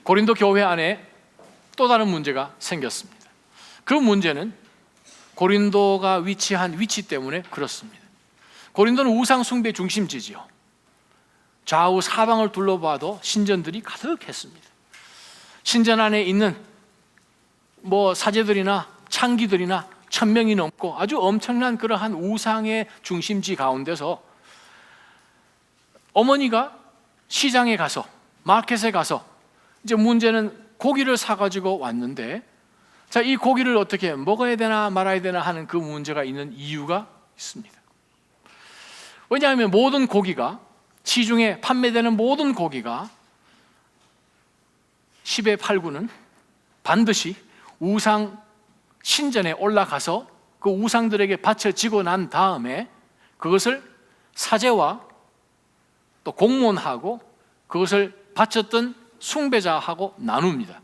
고린도 교회 안에 또 다른 문제가 생겼습니다. 그 문제는 고린도가 위치한 위치 때문에 그렇습니다. 고린도는 우상 숭배 중심지지요. 좌우 사방을 둘러봐도 신전들이 가득했습니다. 신전 안에 있는 사제들이나 창기들이나 1000명이 넘고 아주 엄청난 그러한 우상의 중심지 가운데서 어머니가 시장에 가서, 마켓에 가서, 이제 문제는 고기를 사가지고 왔는데, 자, 이 고기를 어떻게 먹어야 되나 말아야 되나 하는 그 문제가 있는 이유가 있습니다. 왜냐하면 모든 고기가, 시중에 판매되는 모든 고기가 10의 8구는 반드시 우상 신전에 올라가서 그 우상들에게 바쳐지고 난 다음에 그것을 사제와 또 공문하고 그것을 바쳤던 숭배자하고 나눕니다.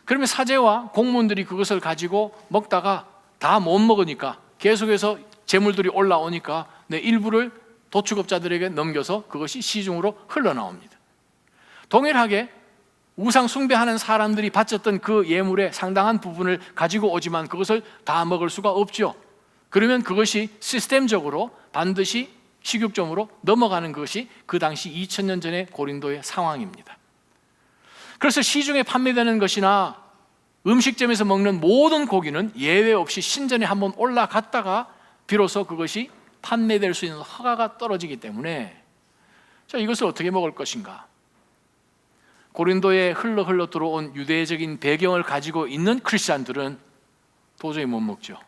그러면 사제와 공문들이 그것을 가지고 먹다가 다 못 먹으니까 계속해서 재물들이 올라오니까 일부를 도축업자들에게 넘겨서 그것이 시중으로 흘러나옵니다. 동일하게 우상 숭배하는 사람들이 바쳤던 그 예물의 상당한 부분을 가지고 오지만 그것을 다 먹을 수가 없죠. 그러면 그것이 시스템적으로 반드시 식육점으로 넘어가는 것이 그 당시 2000년 전의 고린도의 상황입니다. 그래서 시중에 판매되는 것이나 음식점에서 먹는 모든 고기는 예외 없이 신전에 한번 올라갔다가 비로소 그것이 판매될 수 있는 허가가 떨어지기 때문에, 자, 이것을 어떻게 먹을 것인가? 고린도에 흘러 들어온 유대적인 배경을 가지고 있는 크리스찬들은 도저히 못 먹죠.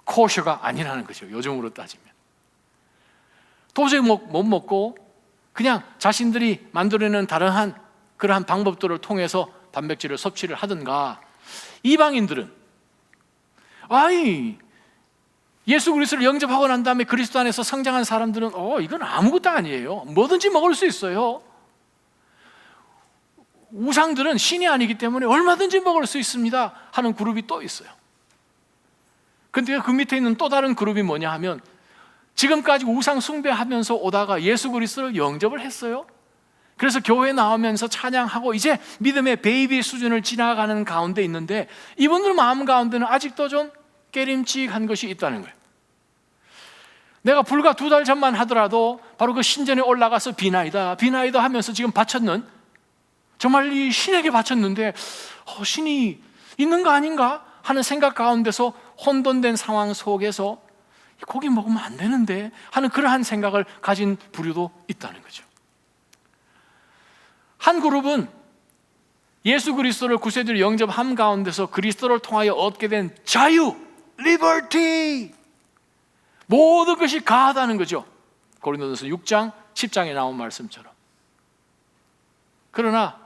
코셔가 아니라는 거죠. 요즘으로 따지면 도저히 못 먹고 그냥 자신들이 만들어내는 다른 그러한 방법들을 통해서 단백질을 섭취를 하든가, 이방인들은 예수 그리스도를 영접하고 난 다음에 그리스도 안에서 성장한 사람들은 이건 아무것도 아니에요. 뭐든지 먹을 수 있어요. 우상들은 신이 아니기 때문에 얼마든지 먹을 수 있습니다 하는 그룹이 또 있어요. 근데 그 밑에 있는 또 다른 그룹이 뭐냐 하면, 지금까지 우상 숭배하면서 오다가 예수 그리스도를 영접을 했어요. 그래서 교회에 나오면서 찬양하고 이제 믿음의 베이비 수준을 지나가는 가운데 있는데, 이분들 마음 가운데는 아직도 좀 깨림칙한 것이 있다는 거예요. 내가 불과 2달 전만 하더라도 바로 그 신전에 올라가서 비나이다 하면서 지금 바쳤는, 정말 이 신에게 바쳤는데 신이 있는 거 아닌가 하는 생각 가운데서 혼돈된 상황 속에서 고기 먹으면 안 되는데 하는 그러한 생각을 가진 부류도 있다는 거죠. 한 그룹은 예수 그리스도를 구세주로 영접함 가운데서 그리스도를 통하여 얻게 된 자유, 리버티, 모든 것이 가하다는 거죠. 고린도전서 6장 10장에 나온 말씀처럼. 그러나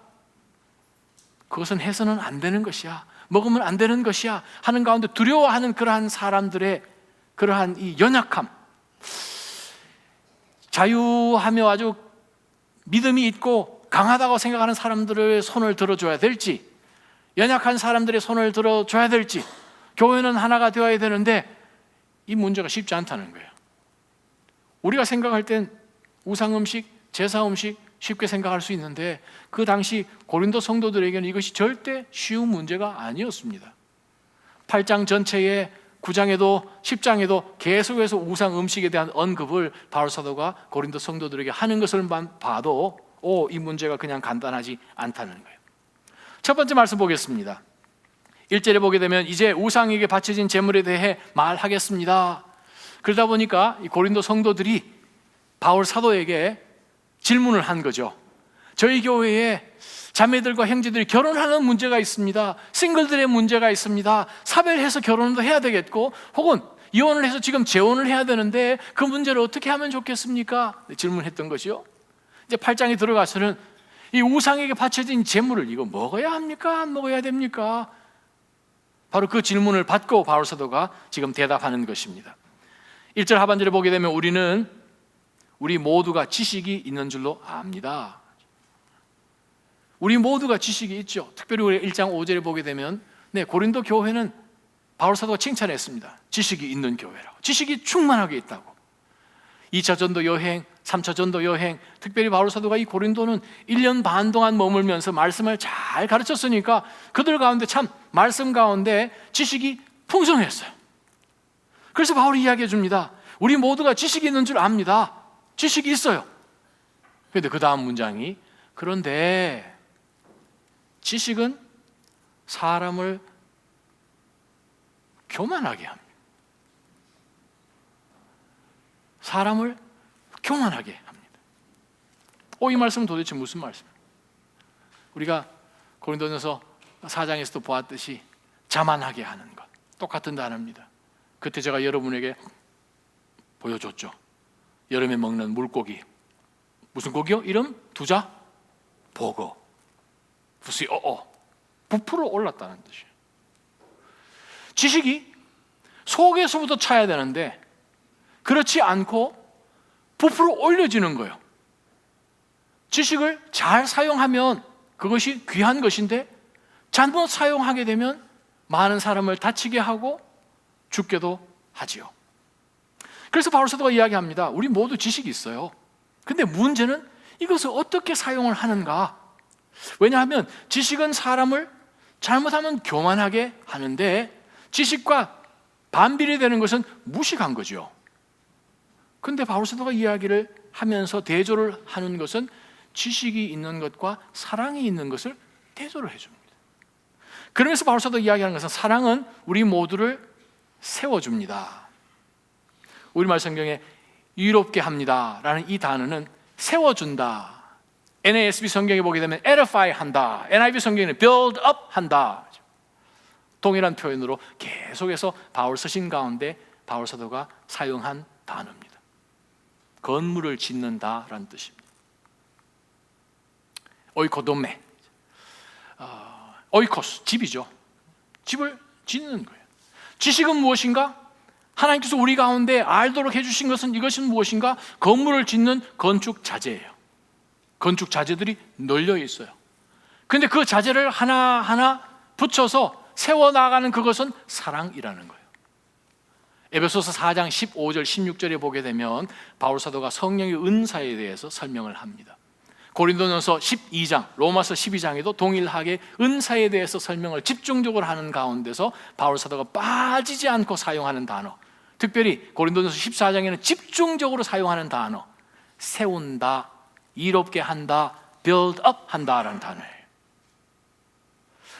그것은 해서는 안 되는 것이야, 먹으면 안 되는 것이야 하는 가운데 두려워하는 그러한 사람들의 그러한 이 연약함, 자유하며 아주 믿음이 있고 강하다고 생각하는 사람들의 손을 들어줘야 될지, 연약한 사람들의 손을 들어줘야 될지, 교회는 하나가 되어야 되는데 이 문제가 쉽지 않다는 거예요. 우리가 생각할 땐 우상음식, 제사음식 쉽게 생각할 수 있는데 그 당시 고린도 성도들에게는 이것이 절대 쉬운 문제가 아니었습니다. 8장 전체에 9장에도 10장에도 계속해서 우상 음식에 대한 언급을 바울 사도가 고린도 성도들에게 하는 것을만 봐도 이 문제가 그냥 간단하지 않다는 거예요. 첫 번째 말씀 보겠습니다. 1절에 보게 되면 이제 우상에게 바쳐진 제물에 대해 말하겠습니다. 그러다 보니까 이 고린도 성도들이 바울 사도에게 질문을 한 거죠. 저희 교회에 자매들과 형제들이 결혼하는 문제가 있습니다. 싱글들의 문제가 있습니다. 사별해서 결혼도 해야 되겠고 혹은 이혼을 해서 지금 재혼을 해야 되는데 그 문제를 어떻게 하면 좋겠습니까? 질문했던 것이요. 이제 8장에 들어가서는 이 우상에게 바쳐진 제물을 이거 먹어야 합니까? 안 먹어야 됩니까? 바로 그 질문을 받고 바울 사도가 지금 대답하는 것입니다. 1절 하반절에 보게 되면 우리 모두가 지식이 있는 줄로 압니다. 우리 모두가 지식이 있죠. 특별히 우리 1장 5절에 보게 되면 고린도 교회는 바울 사도가 칭찬했습니다. 지식이 있는 교회라고, 지식이 충만하게 있다고. 2차 전도 여행, 3차 전도 여행, 특별히 바울 사도가 이 고린도는 1년 반 동안 머물면서 말씀을 잘 가르쳤으니까 그들 가운데 참 말씀 가운데 지식이 풍성했어요. 그래서 바울이 이야기해 줍니다. 우리 모두가 지식이 있는 줄 압니다. 지식이 있어요. 그런데 그 다음 문장이 그런데 지식은 사람을 교만하게 합니다. 사람을 교만하게 합니다. 이 말씀은 도대체 무슨 말씀이에요? 우리가 고린도전서 4장에서도 보았듯이 자만하게 하는 것, 똑같은 단어입니다. 그때 제가 여러분에게 보여줬죠. 여름에 먹는 물고기, 무슨 고기요? 이름? 두자? 보고. 부풀어 올랐다는 뜻이에요. 지식이 속에서부터 차야 되는데 그렇지 않고 부풀어 올려지는 거예요. 지식을 잘 사용하면 그것이 귀한 것인데 잘못 사용하게 되면 많은 사람을 다치게 하고 죽게도 하지요. 그래서 바울 사도가 이야기합니다. 우리 모두 지식이 있어요. 근데 문제는 이것을 어떻게 사용을 하는가? 왜냐하면 지식은 사람을 잘못하면 교만하게 하는데 지식과 반비례 되는 것은 무식한 거죠. 근데 바울 사도가 이야기를 하면서 대조를 하는 것은 지식이 있는 것과 사랑이 있는 것을 대조를 해줍니다. 그러면서 바울 사도가 이야기하는 것은 사랑은 우리 모두를 세워줍니다. 우리말 성경에 유롭게 합니다 라는 이 단어는 세워준다. NASB 성경에 보게 되면 edify 한다. NIV 성경에는 build up 한다. 동일한 표현으로 계속해서 바울 서신 가운데 바울 사도가 사용한 단어입니다. 건물을 짓는다라는 뜻입니다. 오이코도메, 오이코스, 집이죠. 집을 짓는 거예요. 지식은 무엇인가? 하나님께서 우리 가운데 알도록 해주신 것은 이것은 무엇인가? 건물을 짓는 건축 자재예요. 건축 자재들이 널려 있어요. 그런데 그 자재를 하나하나 붙여서 세워나가는 그것은 사랑이라는 거예요. 에베소서 4장 15절 16절에 보게 되면 바울 사도가 성령의 은사에 대해서 설명을 합니다. 고린도전서 12장, 로마서 12장에도 동일하게 은사에 대해서 설명을 집중적으로 하는 가운데서 바울 사도가 빠지지 않고 사용하는 단어, 특별히 고린도전서 14장에는 집중적으로 사용하는 단어, 세운다, 이롭게 한다, build up 한다라는 단어예요.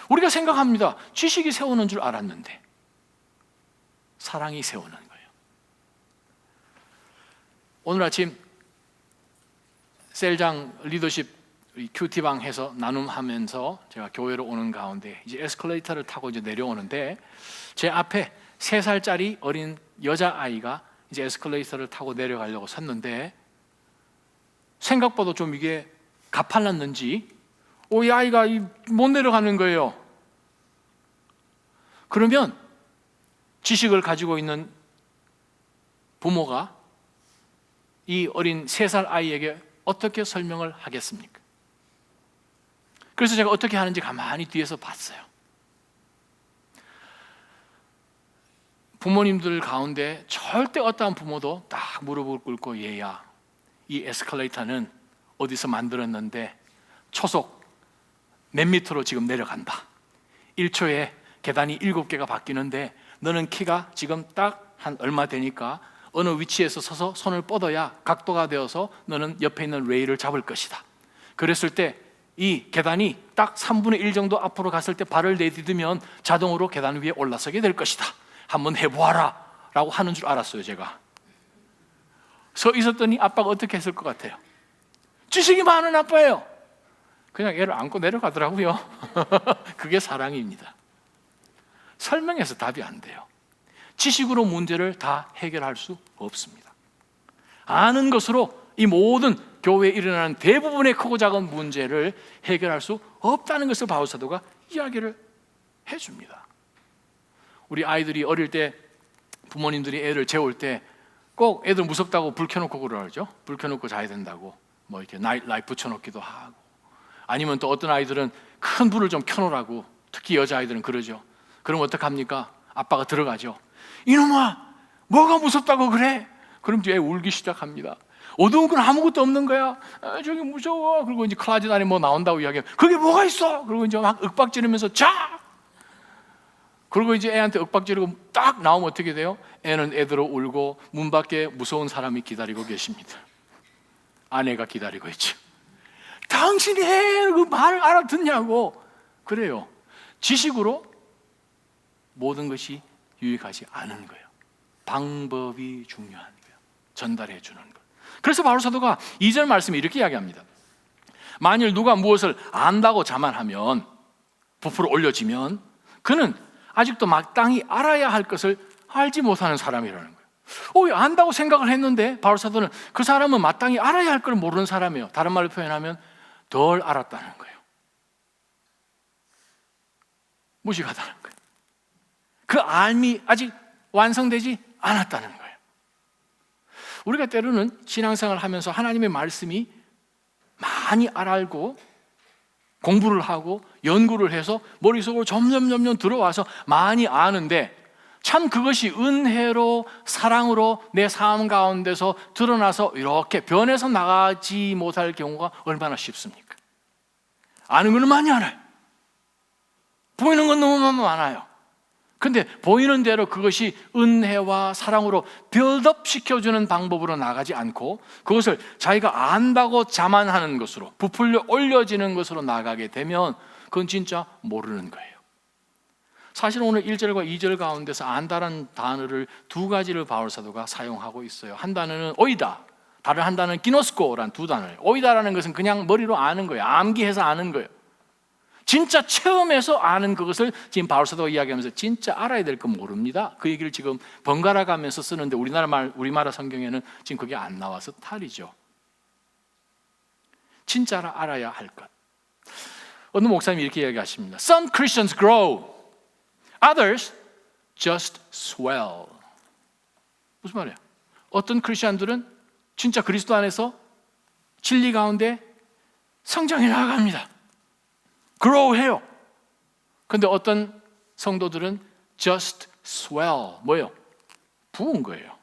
우리가 생각합니다. 지식이 세우는 줄 알았는데 사랑이 세우는 거예요. 오늘 아침 셀장 리더십 큐티방 해서 나눔하면서 제가 교회로 오는 가운데 이제 에스컬레이터를 타고 이제 내려오는데 제 앞에 3살짜리 어린 여자아이가 이제 에스컬레이터를 타고 내려가려고 섰는데 생각보다 좀 이게 가팔랐는지 이 아이가 못 내려가는 거예요. 그러면 지식을 가지고 있는 부모가 이 어린 3살 아이에게 어떻게 설명을 하겠습니까? 그래서 제가 어떻게 하는지 가만히 뒤에서 봤어요. 부모님들 가운데 절대 어떠한 부모도 딱 무릎을 꿇고 얘야, 이 에스컬레이터는 어디서 만들었는데 초속 몇 미터로 지금 내려간다. 1초에 계단이 7개가 바뀌는데 너는 키가 지금 딱 한 얼마 되니까 어느 위치에서 서서 손을 뻗어야 각도가 되어서 너는 옆에 있는 레일을 잡을 것이다. 그랬을 때 이 계단이 딱 3분의 1 정도 앞으로 갔을 때 발을 내디디면 자동으로 계단 위에 올라서게 될 것이다. 한번 해보아라 라고 하는 줄 알았어요. 제가 서 있었더니 아빠가 어떻게 했을 것 같아요? 지식이 많은 아빠예요. 그냥 애를 안고 내려가더라고요. 그게 사랑입니다. 설명해서 답이 안 돼요. 지식으로 문제를 다 해결할 수 없습니다. 아는 것으로 이 모든 교회에 일어나는 대부분의 크고 작은 문제를 해결할 수 없다는 것을 바울 사도가 이야기를 해줍니다. 우리 아이들이 어릴 때 부모님들이 애를 재울 때 꼭 애들 무섭다고 불 켜놓고 그러죠. 불 켜놓고 자야 된다고 뭐 이렇게 라이트 붙여놓기도 하고, 아니면 또 어떤 아이들은 큰 불을 좀 켜놓으라고, 특히 여자아이들은 그러죠. 그럼 어떡합니까? 아빠가 들어가죠. 이놈아, 뭐가 무섭다고 그래? 그럼 이제 울기 시작합니다. 어두운 건 아무것도 없는 거야. 저기 무서워. 그리고 이제 클라짓 안에 뭐 나온다고 이야기하면 그게 뭐가 있어? 그리고 이제 막 윽박지르면서 자. 그리고 이제 애한테 윽박지르고 딱 나오면 어떻게 돼요? 애는 애대로 울고 문 밖에 무서운 사람이 기다리고 계십니다. 아내가 기다리고 있죠. 당신이 그 말을 알아듣냐고. 그래요. 지식으로 모든 것이 유익하지 않은 거예요. 방법이 중요한 거예요. 전달해 주는 것. 그래서 바울 사도가 2절 말씀에 이렇게 이야기합니다. 만일 누가 무엇을 안다고 자만하면, 부풀어 올려지면 그는 아직도 마땅히 알아야 할 것을 알지 못하는 사람이라는 거예요. 안다고 생각을 했는데 바울 사도는 그 사람은 마땅히 알아야 할 걸 모르는 사람이에요. 다른 말로 표현하면 덜 알았다는 거예요. 무식하다는 거예요. 그 알미 아직 완성되지 않았다는 거예요. 우리가 때로는 신앙생활을 하면서 하나님의 말씀이 많이 알고 공부를 하고 연구를 해서 머릿속으로 점점 들어와서 많이 아는데 참 그것이 은혜로 사랑으로 내 삶 가운데서 드러나서 이렇게 변해서 나가지 못할 경우가 얼마나 쉽습니까? 아는 건 많이 알아요. 보이는 건 너무 많아요. 근데 보이는 대로 그것이 은혜와 사랑으로 빌드업 시켜주는 방법으로 나가지 않고 그것을 자기가 안다고 자만하는 것으로 부풀려 올려지는 것으로 나가게 되면 그건 진짜 모르는 거예요. 사실 오늘 1절과 2절 가운데서 안다라는 단어를 두 가지를 바울 사도가 사용하고 있어요. 한 단어는 오이다, 다른 한 단어는 기노스코라는 두 단어예요. 오이다라는 것은 그냥 머리로 아는 거예요. 암기해서 아는 거예요. 진짜 체험해서 아는 그것을 지금 바울 사도가 이야기하면서 진짜 알아야 될 건 모릅니다. 그 얘기를 지금 번갈아 가면서 쓰는데 우리나라 성경에는 지금 그게 안 나와서 탈이죠. 진짜 알아야 할 것. 어느 목사님이 이렇게 이야기하십니다. Some Christians grow, others just swell. 무슨 말이에요? 어떤 크리스천들은 진짜 그리스도 안에서 진리 가운데 성장해 나갑니다. grow 해요. 근데 어떤 성도들은 just swell. 뭐예요? 부은 거예요.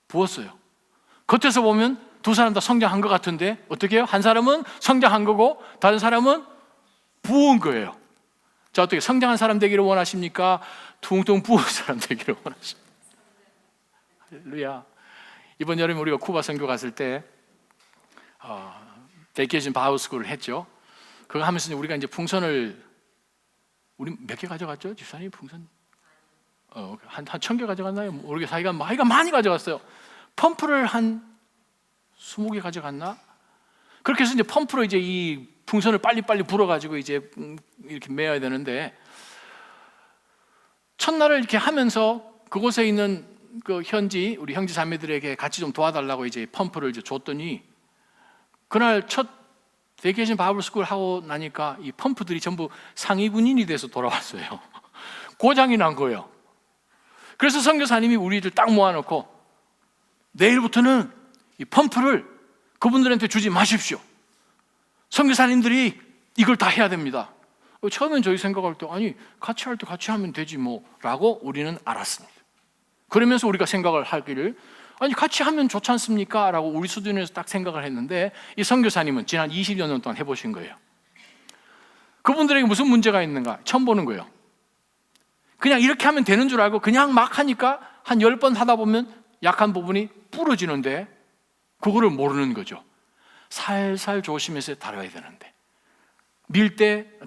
부었어요. 겉에서 보면 두 사람 다 성장한 것 같은데 어떻게 해요? 한 사람은 성장한 거고 다른 사람은 부은 거예요. 자, 어떻게 성장한 사람 되기를 원하십니까? 퉁퉁 부은 사람 되기를 원하십니까? 할렐루야. 이번 여름에 우리가 쿠바 선교 갔을 때 베이케이션 바우스쿨을 했죠. 그거 하면서 우리가 이제 풍선을 우리 몇 개 가져갔죠? 집사님 풍선 한 1,000개 가져갔나요? 우리 사이가 많이 가져갔어요. 펌프를 한 20개 가져갔나? 그렇게 해서 이제 펌프로 이제 이 풍선을 빨리빨리 불어가지고 이제 이렇게 메어야 되는데 첫날을 이렇게 하면서 그곳에 있는 그 우리 형제 자매들에게 같이 좀 도와달라고 이제 펌프를 이제 줬더니 그날 첫 베이케이션 바이블 스쿨 하고 나니까 이 펌프들이 전부 상위 군인이 돼서 돌아왔어요. 고장이 난 거예요. 그래서 선교사님이 우리들 딱 모아놓고 내일부터는 이 펌프를 그분들한테 주지 마십시오. 선교사님들이 이걸 다 해야 됩니다. 처음엔 저희 생각할 때 아니 같이 할 때 같이 하면 되지 뭐 라고 우리는 알았습니다. 그러면서 우리가 생각을 하기를 아니 같이 하면 좋지 않습니까? 라고 우리 수준에서 딱 생각을 했는데 이 선교사님은 지난 20여 년 동안 해보신 거예요. 그분들에게 무슨 문제가 있는가 처음 보는 거예요. 그냥 이렇게 하면 되는 줄 알고 그냥 막 하니까 한 10번 하다 보면 약한 부분이 부러지는데 그거를 모르는 거죠. 살살 조심해서 다뤄야 되는데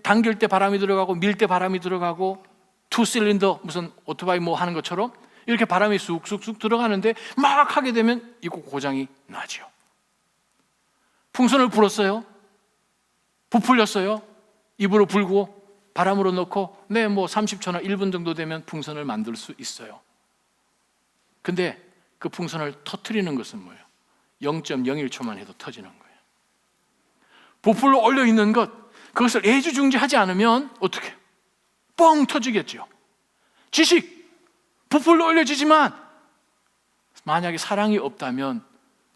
당길 때 바람이 들어가고 밀 때 바람이 들어가고 투 실린더 무슨 오토바이 뭐 하는 것처럼 이렇게 바람이 쑥쑥쑥 들어가는데 막 하게 되면 이거 고장이 나죠. 풍선을 불었어요. 부풀렸어요. 입으로 불고 바람으로 넣고 뭐 30초나 1분 정도 되면 풍선을 만들 수 있어요. 근데 그 풍선을 터뜨리는 것은 뭐예요? 0.01초만 해도 터지는 거예요. 부풀러 올려 있는 것 그것을 애지중지하지 않으면 어떻게 뻥 터지겠죠. 지식 부풀러 올려지지만 만약에 사랑이 없다면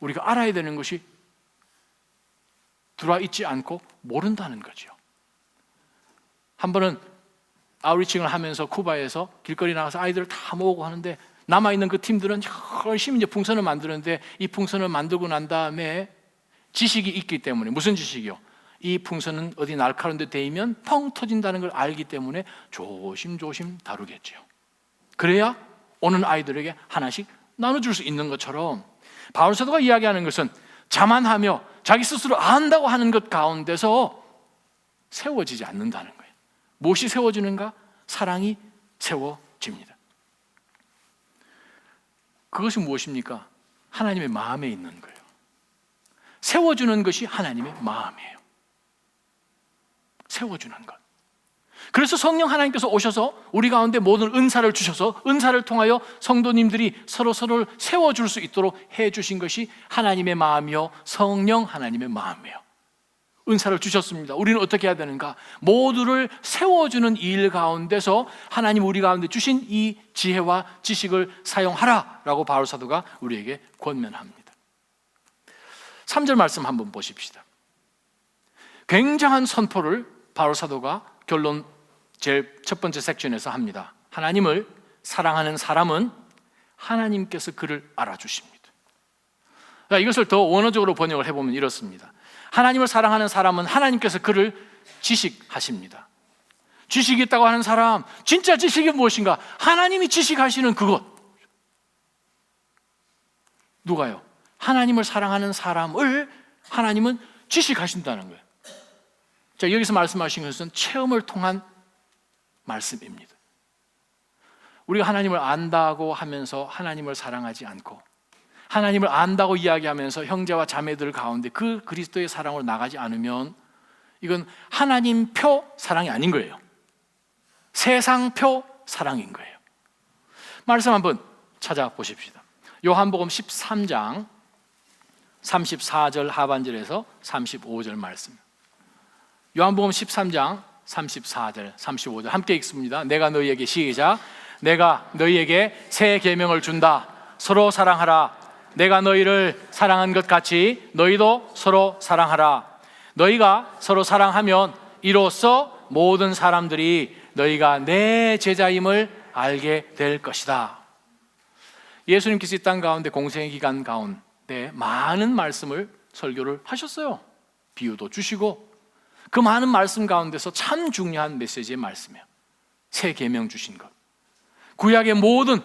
우리가 알아야 되는 것이 들어와 있지 않고 모른다는 거죠. 한 번은 아우리칭을 하면서 쿠바에서 길거리 나가서 아이들을 다 모으고 하는데 남아있는 그 팀들은 열심히 이제 풍선을 만드는데, 이 풍선을 만들고 난 다음에 지식이 있기 때문에, 무슨 지식이요? 이 풍선은 어디 날카로운 데 대이면 펑 터진다는 걸 알기 때문에 조심조심 다루겠죠. 그래야 오는 아이들에게 하나씩 나눠줄 수 있는 것처럼, 바울 사도가 이야기하는 것은 자만하며 자기 스스로 안다고 하는 것 가운데서 세워지지 않는다는 거예요. 무엇이 세워지는가? 사랑이 세워집니다. 그것이 무엇입니까? 하나님의 마음에 있는 거예요. 세워주는 것이 하나님의 마음이에요. 세워주는 것. 그래서 성령 하나님께서 오셔서 우리 가운데 모든 은사를 주셔서 은사를 통하여 성도님들이 서로서로를 세워줄 수 있도록 해주신 것이 하나님의 마음이요, 성령 하나님의 마음이에요. 은사를 주셨습니다. 우리는 어떻게 해야 되는가? 모두를 세워주는 일 가운데서 하나님 우리 가운데 주신 이 지혜와 지식을 사용하라라고 바울 사도가 우리에게 권면합니다. 3절 말씀 한번 보십시다. 굉장한 선포를 바울 사도가 결론 제일 첫 번째 섹션에서 합니다. 하나님을 사랑하는 사람은 하나님께서 그를 알아주십니다. 이것을 더 원어적으로 번역을 해보면 이렇습니다. 하나님을 사랑하는 사람은 하나님께서 그를 지식하십니다. 지식이 있다고 하는 사람, 진짜 지식이 무엇인가? 하나님이 지식하시는 그것. 누가요? 하나님을 사랑하는 사람을 하나님은 지식하신다는 거예요. 자, 여기서 말씀하신 것은 체험을 통한 말씀입니다. 우리가 하나님을 안다고 하면서 하나님을 사랑하지 않고, 하나님을 안다고 이야기하면서 형제와 자매들 가운데 그 그리스도의 사랑으로 나가지 않으면 이건 하나님표 사랑이 아닌 거예요. 세상표 사랑인 거예요. 말씀 한번 찾아보십시다. 요한복음 13장 34절 하반절에서 35절 말씀. 요한복음 13장 34절, 35절 함께 읽습니다. 내가 너희에게 시작. 내가 너희에게 새 계명을 준다. 서로 사랑하라. 내가 너희를 사랑한 것 같이 너희도 서로 사랑하라. 너희가 서로 사랑하면 이로써 모든 사람들이 너희가 내 제자임을 알게 될 것이다. 예수님께서 이 땅 가운데 공생의 기간 가운데 많은 말씀을 설교를 하셨어요. 비유도 주시고, 그 많은 말씀 가운데서 참 중요한 메시지의 말씀이에요. 새 계명 주신 것. 구약의 모든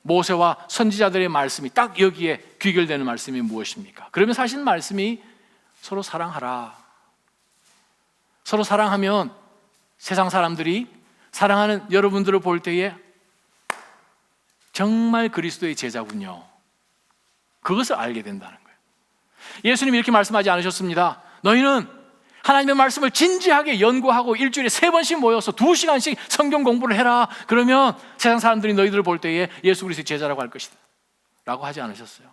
모세와 선지자들의 말씀이 딱 여기에 귀결되는 말씀이 무엇입니까? 그러면 사실 말씀이 서로 사랑하라. 서로 사랑하면 세상 사람들이 사랑하는 여러분들을 볼 때에 정말 그리스도의 제자군요, 그것을 알게 된다는 거예요. 예수님이 이렇게 말씀하지 않으셨습니다. 너희는 하나님의 말씀을 진지하게 연구하고 일주일에 3번씩 모여서 2시간씩 성경 공부를 해라. 그러면 세상 사람들이 너희들을 볼 때에 예수 그리스도의 제자라고 할 것이다 라고 하지 않으셨어요.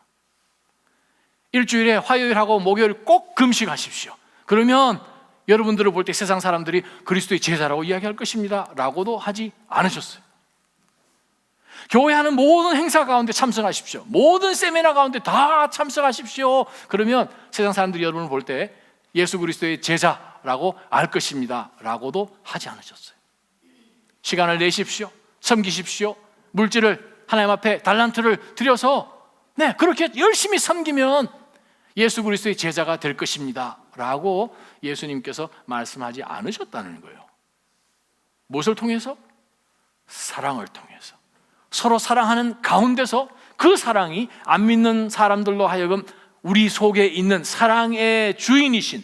일주일에 화요일하고 목요일 꼭 금식하십시오. 그러면 여러분들을 볼 때 세상 사람들이 그리스도의 제자라고 이야기할 것입니다 라고도 하지 않으셨어요. 교회 하는 모든 행사 가운데 참석하십시오. 모든 세미나 가운데 다 참석하십시오. 그러면 세상 사람들이 여러분을 볼 때 예수 그리스도의 제자라고 알 것입니다 라고도 하지 않으셨어요. 시간을 내십시오. 섬기십시오. 물질을 하나님 앞에 달란트를 들여서 그렇게 열심히 섬기면 예수 그리스도의 제자가 될 것입니다 라고 예수님께서 말씀하지 않으셨다는 거예요. 무엇을 통해서? 사랑을 통해서. 서로 사랑하는 가운데서 그 사랑이 안 믿는 사람들로 하여금 우리 속에 있는 사랑의 주인이신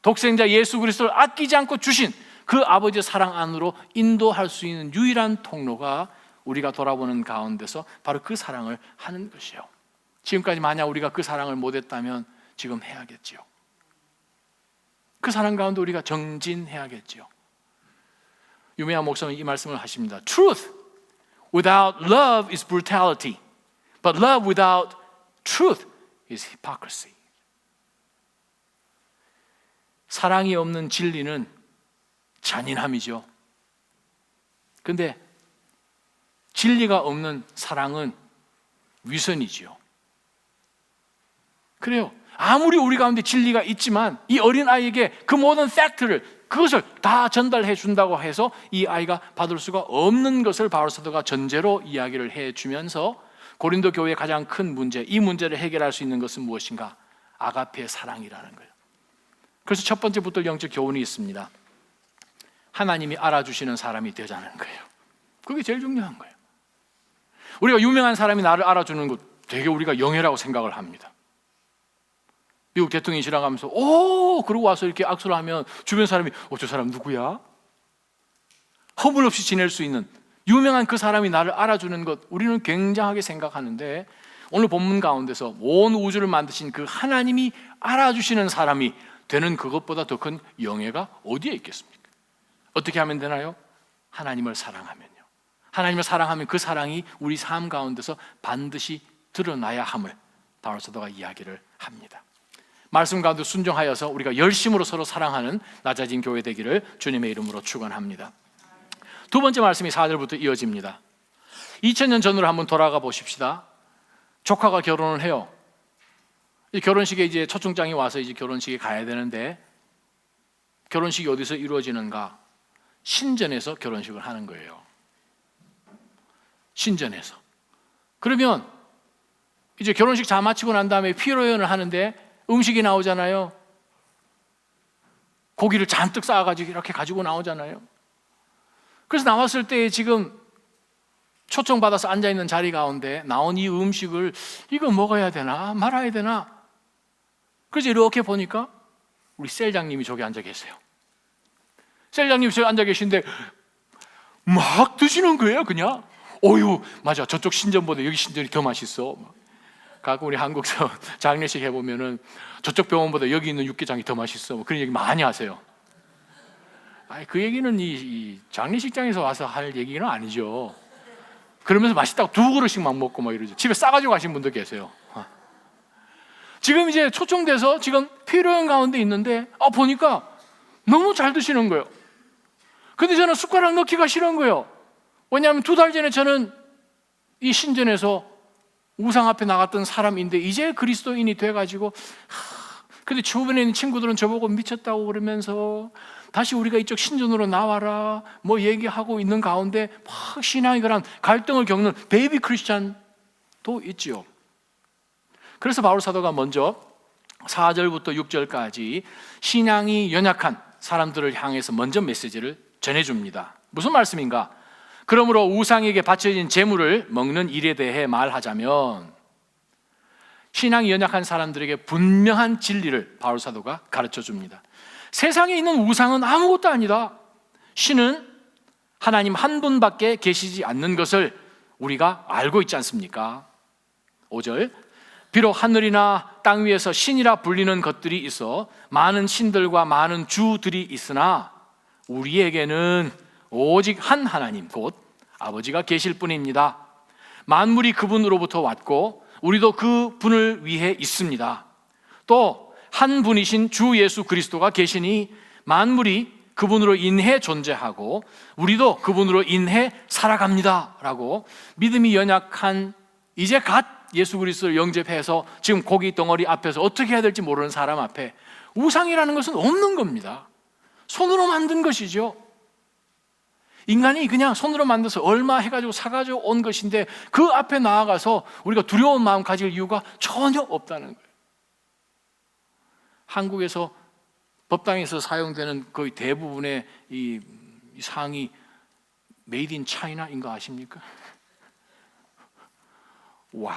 독생자 예수 그리스도를 아끼지 않고 주신 그 아버지의 사랑 안으로 인도할 수 있는 유일한 통로가 우리가 돌아보는 가운데서 바로 그 사랑을 하는 것이에요. 지금까지 만약 우리가 그 사랑을 못했다면 지금 해야겠지요. 그 사랑 가운데 우리가 정진해야겠지요. 유명한 목사님이 이 말씀을 하십니다. Truth without love is brutality, but love without truth is hypocrisy. 사랑이 없는 진리는 잔인함이죠. 그런데 진리가 없는 사랑은 위선이지요. 그래요. 아무리 우리 가운데 진리가 있지만 이 어린아이에게 그 모든 팩트를, 그것을 다 전달해 준다고 해서 이 아이가 받을 수가 없는 것을 바울 사도가 전제로 이야기를 해주면서 고린도 교회의 가장 큰 문제, 이 문제를 해결할 수 있는 것은 무엇인가? 아가페의 사랑이라는 거예요. 그래서 첫 번째 붙들 영적 교훈이 있습니다. 하나님이 알아주시는 사람이 되자는 거예요. 그게 제일 중요한 거예요. 우리가 유명한 사람이 나를 알아주는 것 되게 우리가 영예라고 생각을 합니다. 미국 대통령이 지나가면서 그러고 와서 이렇게 악수를 하면 주변 사람이 저 사람 누구야? 허물 없이 지낼 수 있는 유명한 그 사람이 나를 알아주는 것, 우리는 굉장하게 생각하는데 오늘 본문 가운데서 온 우주를 만드신 그 하나님이 알아주시는 사람이 되는 그것보다 더 큰 영예가 어디에 있겠습니까? 어떻게 하면 되나요? 하나님을 사랑하면요. 하나님을 사랑하면 그 사랑이 우리 삶 가운데서 반드시 드러나야 함을 바울 사도가 이야기를 합니다. 말씀 가운데 순종하여서 우리가 열심으로 서로 사랑하는 낮아진 교회 되기를 주님의 이름으로 축원합니다. 두 번째 말씀이 4절부터 이어집니다. 2000년 전으로 한번 돌아가 보십시다. 조카가 결혼을 해요. 이 결혼식에 이제 초청장이 와서 이제 결혼식에 가야 되는데 결혼식이 어디서 이루어지는가? 신전에서 결혼식을 하는 거예요. 신전에서. 그러면 이제 결혼식 다 마치고 난 다음에 피로연을 하는데 음식이 나오잖아요. 고기를 잔뜩 쌓아가지고 이렇게 가지고 나오잖아요. 그래서 나왔을 때 지금 초청받아서 앉아있는 자리 가운데 나온 이 음식을 이거 먹어야 되나 말아야 되나. 그래서 이렇게 보니까 우리 셀장님이 저기 앉아 계세요. 셀장님이 저기 앉아 계신데 막 드시는 거예요. 그냥 맞아, 저쪽 신전보다 여기 신전이 더 맛있어. 가끔 우리 한국서 장례식 해보면은 저쪽 병원보다 여기 있는 육개장이 더 맛있어. 그런 얘기 많이 하세요. 그 얘기는 이 장례식장에서 와서 할 얘기는 아니죠. 그러면서 맛있다고 2그릇씩만 먹고 막 이러죠. 집에 싸가지고 가신 분도 계세요. 지금 이제 초청돼서 지금 피로연 가운데 있는데 보니까 너무 잘 드시는 거예요. 근데 저는 숟가락 넣기가 싫은 거예요. 왜냐하면 2달 전에 저는 이 신전에서 우상 앞에 나갔던 사람인데 이제 그리스도인이 돼가지고 근데 주변에 있는 친구들은 저보고 미쳤다고 그러면서 다시 우리가 이쪽 신전으로 나와라 뭐 얘기하고 있는 가운데 막 신앙이 그런 갈등을 겪는 베이비 크리스찬도 있지요. 그래서 바울 사도가 먼저 4절부터 6절까지 신앙이 연약한 사람들을 향해서 먼저 메시지를 전해줍니다. 무슨 말씀인가? 그러므로 우상에게 바쳐진 제물을 먹는 일에 대해 말하자면 신앙이 연약한 사람들에게 분명한 진리를 바울 사도가 가르쳐 줍니다. 세상에 있는 우상은 아무것도 아니다. 신은 하나님 한 분밖에 계시지 않는 것을 우리가 알고 있지 않습니까? 5절 비록 하늘이나 땅 위에서 신이라 불리는 것들이 있어 많은 신들과 많은 주들이 있으나 우리에게는 오직 한 하나님 곧 아버지가 계실 뿐입니다. 만물이 그분으로부터 왔고 우리도 그 분을 위해 있습니다. 또 한 분이신 주 예수 그리스도가 계시니 만물이 그분으로 인해 존재하고 우리도 그분으로 인해 살아갑니다 라고 믿음이 연약한 이제 갓 예수 그리스도를 영접해서 지금 고기 덩어리 앞에서 어떻게 해야 될지 모르는 사람 앞에 우상이라는 것은 없는 겁니다. 손으로 만든 것이죠. 인간이 그냥 손으로 만들어서 얼마 해가지고 사가지고 온 것인데 그 앞에 나아가서 우리가 두려운 마음 가질 이유가 전혀 없다는 거예요. 한국에서 법당에서 사용되는 거의 대부분의 이 상이 메이드 인 차이나인 거 아십니까? 와,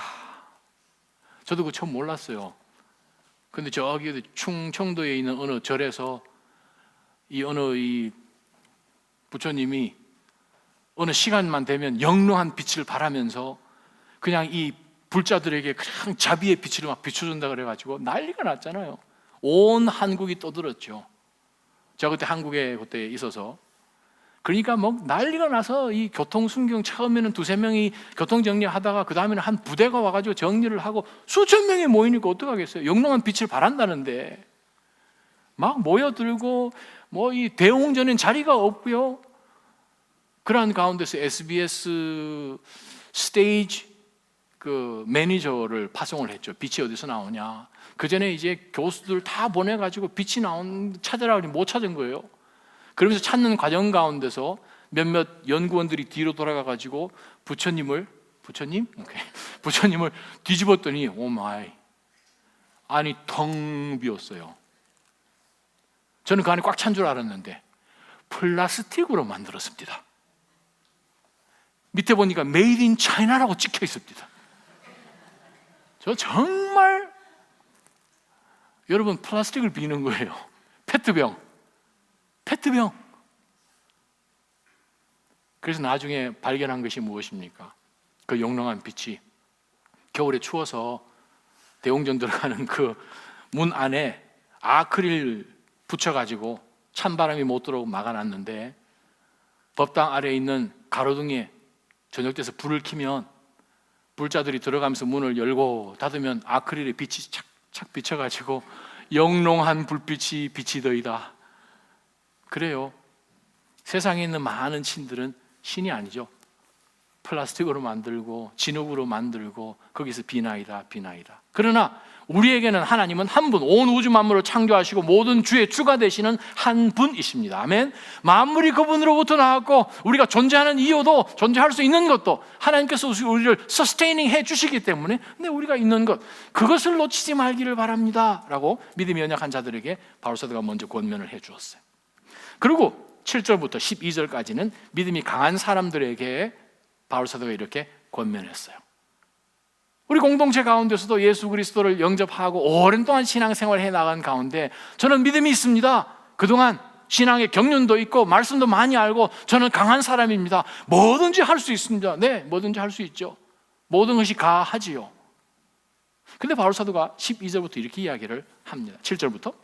저도 그거 처음 몰랐어요. 근데 저기 충청도에 있는 어느 절에서 이 부처님이 어느 시간만 되면 영롱한 빛을 발하면서 그냥 이 불자들에게 그냥 자비의 빛을 막 비춰준다 그래가지고 난리가 났잖아요. 온 한국이 떠들었죠. 제가 그때 한국에 그때 있어서 그러니까 뭐 난리가 나서 이 교통순경 처음에는 2-3명이 교통정리하다가 그 다음에는 한 부대가 와가지고 정리를 하고 수천 명이 모이니까 어떡하겠어요. 영롱한 빛을 발한다는데 막 모여들고 뭐 이 대웅전엔 자리가 없고요. 그러한 가운데서 SBS 스테이지 그 매니저를 파송을 했죠. 빛이 어디서 나오냐. 그 전에 이제 교수들 다 보내가지고 빛이 찾으라 그러니 못 찾은 거예요. 그러면서 찾는 과정 가운데서 몇몇 연구원들이 뒤로 돌아가가지고 부처님을 뒤집었더니 오 마이, 안이 텅 비었어요. 저는 그 안에 꽉 찬 줄 알았는데 플라스틱으로 만들었습니다. 밑에 보니까 메이드 인 차이나라고 찍혀 있습니다. 저 정말, 여러분, 플라스틱을 비는 거예요. 페트병. 그래서 나중에 발견한 것이 무엇입니까? 그 영롱한 빛이 겨울에 추워서 대웅전 들어가는 그 문 안에 아크릴 붙여가지고 찬바람이 못 들어오고 막아놨는데, 법당 아래에 있는 가로등에 저녁 때서 불을 켜면 불자들이 들어가면서 문을 열고 닫으면 아크릴의 빛이 착착 비쳐가지고 영롱한 불빛이 비치더이다. 그래요. 세상에 있는 많은 신들은 신이 아니죠. 플라스틱으로 만들고 진흙으로 만들고 거기서 비나이다. 그러나 우리에게는 하나님은 한 분, 온 우주 만물을 창조하시고 모든 주의 주가 되시는 한 분이십니다. 아멘. 만물이 그분으로부터 나왔고 우리가 존재하는 이유도, 존재할 수 있는 것도 하나님께서 우리를 서스테이닝 해 주시기 때문에, 근데 우리가 있는 것, 그것을 놓치지 말기를 바랍니다 라고 믿음이 연약한 자들에게 바울사도가 먼저 권면을 해 주었어요. 그리고 7절부터 12절까지는 믿음이 강한 사람들에게 바울사도가 이렇게 권면했어요. 우리 공동체 가운데서도 예수 그리스도를 영접하고 오랜 동안 신앙생활을 해나간 가운데 저는 믿음이 있습니다. 그동안 신앙의 경륜도 있고 말씀도 많이 알고 저는 강한 사람입니다. 뭐든지 할 수 있습니다. 네, 뭐든지 할 수 있죠. 모든 것이 가하지요. 근데 바울사도가 12절부터 이렇게 이야기를 합니다. 7절부터.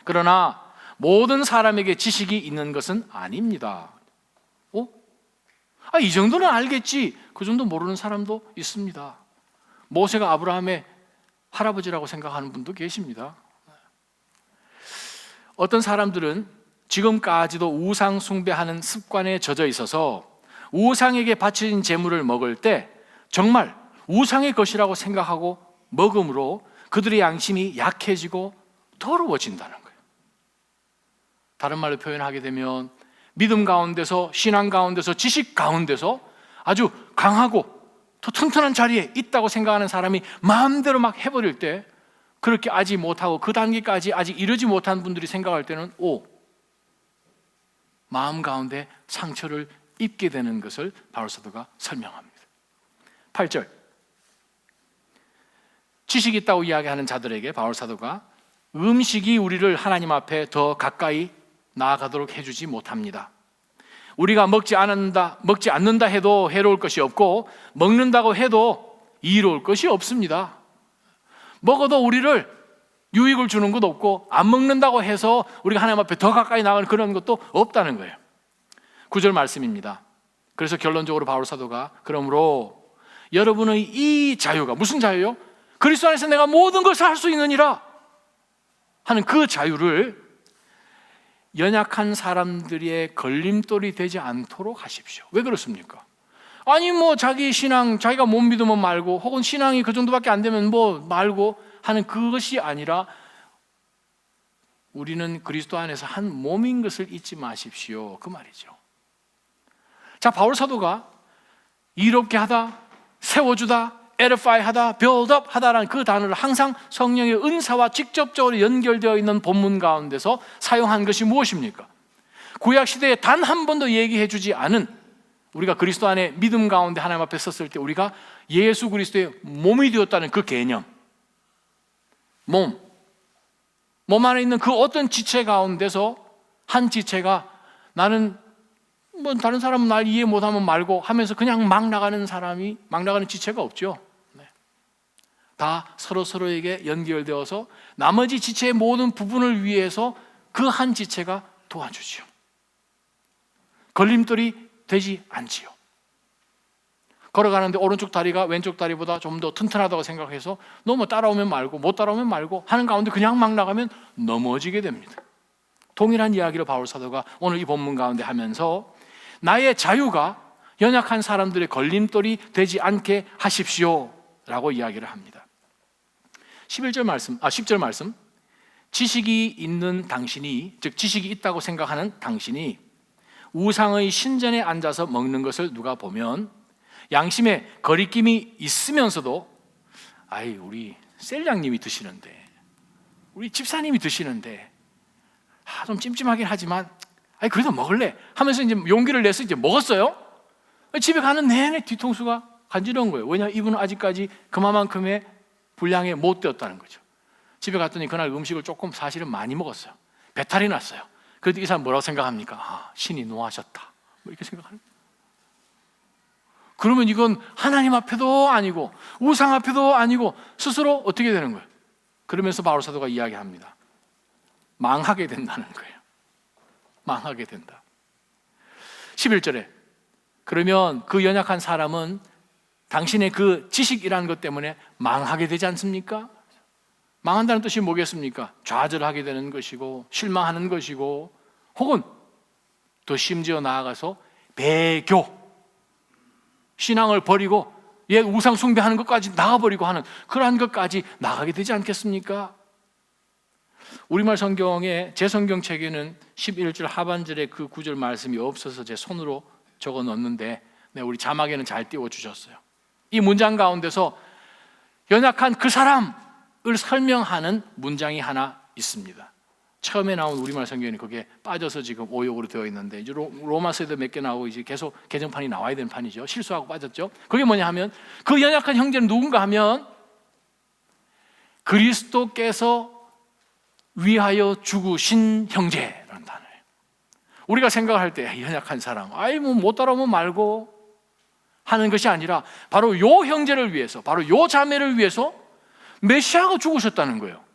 그러나 모든 사람에게 지식이 있는 것은 아닙니다. 이 정도는 알겠지. 그 정도 모르는 사람도 있습니다. 모세가 아브라함의 할아버지라고 생각하는 분도 계십니다. 어떤 사람들은 지금까지도 우상 숭배하는 습관에 젖어 있어서 우상에게 바쳐진 제물을 먹을 때 정말 우상의 것이라고 생각하고 먹음으로 그들의 양심이 약해지고 더러워진다는 거예요. 다른 말로 표현하게 되면 믿음 가운데서, 신앙 가운데서, 지식 가운데서 아주 강하고 더 튼튼한 자리에 있다고 생각하는 사람이 마음대로 막 해버릴 때, 그렇게 아직 못하고 그 단계까지 아직 이르지 못한 분들이 생각할 때는 마음 가운데 상처를 입게 되는 것을 바울사도가 설명합니다. 8절, 지식이 있다고 이야기하는 자들에게 바울사도가 음식이 우리를 하나님 앞에 더 가까이 나아가도록 해주지 못합니다. 우리가 먹지 않는다 해도 해로울 것이 없고 먹는다고 해도 이로울 것이 없습니다. 먹어도 우리를 유익을 주는 것도 없고 안 먹는다고 해서 우리가 하나님 앞에 더 가까이 나가는 그런 것도 없다는 거예요. 9절 말씀입니다. 그래서 결론적으로 바울사도가 그러므로 여러분의 이 자유가, 무슨 자유요? 그리스도 안에서 내가 모든 것을 할 수 있느니라 하는 그 자유를 연약한 사람들의 걸림돌이 되지 않도록 하십시오. 왜 그렇습니까? 아니 자기 신앙, 자기가 못 믿으면 말고, 혹은 신앙이 그 정도밖에 안 되면 말고 하는 그것이 아니라 우리는 그리스도 안에서 한 몸인 것을 잊지 마십시오, 그 말이죠. 자, 바울 사도가 이롭게 하다, 세워주다, edify 하다, build up 하다라는 그 단어를 항상 성령의 은사와 직접적으로 연결되어 있는 본문 가운데서 사용한 것이 무엇입니까? 구약 시대에 단 한 번도 얘기해 주지 않은, 우리가 그리스도 안에 믿음 가운데 하나님 앞에 섰을 때 우리가 예수 그리스도의 몸이 되었다는 그 개념, 몸 안에 있는 그 어떤 지체 가운데서 한 지체가 나는 다른 사람은 날 이해 못하면 말고 하면서 그냥 막 나가는 지체가 없죠. 다 서로에게 연결되어서 나머지 지체의 모든 부분을 위해서 그 한 지체가 도와주지요. 걸림돌이 되지 않지요. 걸어가는데 오른쪽 다리가 왼쪽 다리보다 좀 더 튼튼하다고 생각해서 너무 따라오면 말고 못 따라오면 말고 하는 가운데 그냥 막 나가면 넘어지게 됩니다. 동일한 이야기를 바울 사도가 오늘 이 본문 가운데 하면서 나의 자유가 연약한 사람들의 걸림돌이 되지 않게 하십시오 라고 이야기를 합니다. 10절 말씀 지식이 있는 당신이, 즉 지식이 있다고 생각하는 당신이 우상의 신전에 앉아서 먹는 것을 누가 보면 양심에 거리낌이 있으면서도 아이, 우리 셀장님이 드시는데, 우리 집사님이 드시는데 좀 찜찜하긴 하지만 아이, 그래도 먹을래 하면서 이제 용기를 내서 이제 먹었어요. 집에 가는 내내 뒤통수가 간지러운 거예요. 왜냐, 이분은 아직까지 그만큼의 분량에 못 되었다는 거죠. 집에 갔더니 그날 음식을 조금 사실은 많이 먹었어요. 배탈이 났어요. 그래도 이 사람 뭐라고 생각합니까? 신이 노하셨다, 뭐 이렇게 생각하는 거예요. 그러면 이건 하나님 앞에도 아니고 우상 앞에도 아니고 스스로 어떻게 되는 거예요? 그러면서 바울 사도가 이야기합니다. 망하게 된다는 거예요. 망하게 된다. 11절에 그러면 그 연약한 사람은 당신의 그 지식이라는 것 때문에 망하게 되지 않습니까? 망한다는 뜻이 뭐겠습니까? 좌절하게 되는 것이고 실망하는 것이고, 혹은 더 심지어 나아가서 배교, 신앙을 버리고 옛 우상 숭배하는 것까지 나가버리고 하는 그러한 것까지 나가게 되지 않겠습니까? 우리말 성경에, 제 성경책에는 11절 하반절에 그 구절 말씀이 없어서 제 손으로 적어 넣었는데 우리 자막에는 잘 띄워주셨어요. 이 문장 가운데서 연약한 그 사람을 설명하는 문장이 하나 있습니다. 처음에 나온 우리말 성경에는 거기에 빠져서 지금 오역으로 되어 있는데, 이제 로마서에도 몇 개 나오고 이제 계속 개정판이 나와야 되는 판이죠. 실수하고 빠졌죠. 그게 뭐냐 하면, 그 연약한 형제는 누군가 하면 그리스도께서 위하여 죽으신 형제라는 단어예요. 우리가 생각할 때 연약한 사람, 아이 뭐 못 따라오면 말고 하는 것이 아니라 바로 요 형제를 위해서, 바로 요 자매를 위해서 메시아가 죽으셨다는 거예요.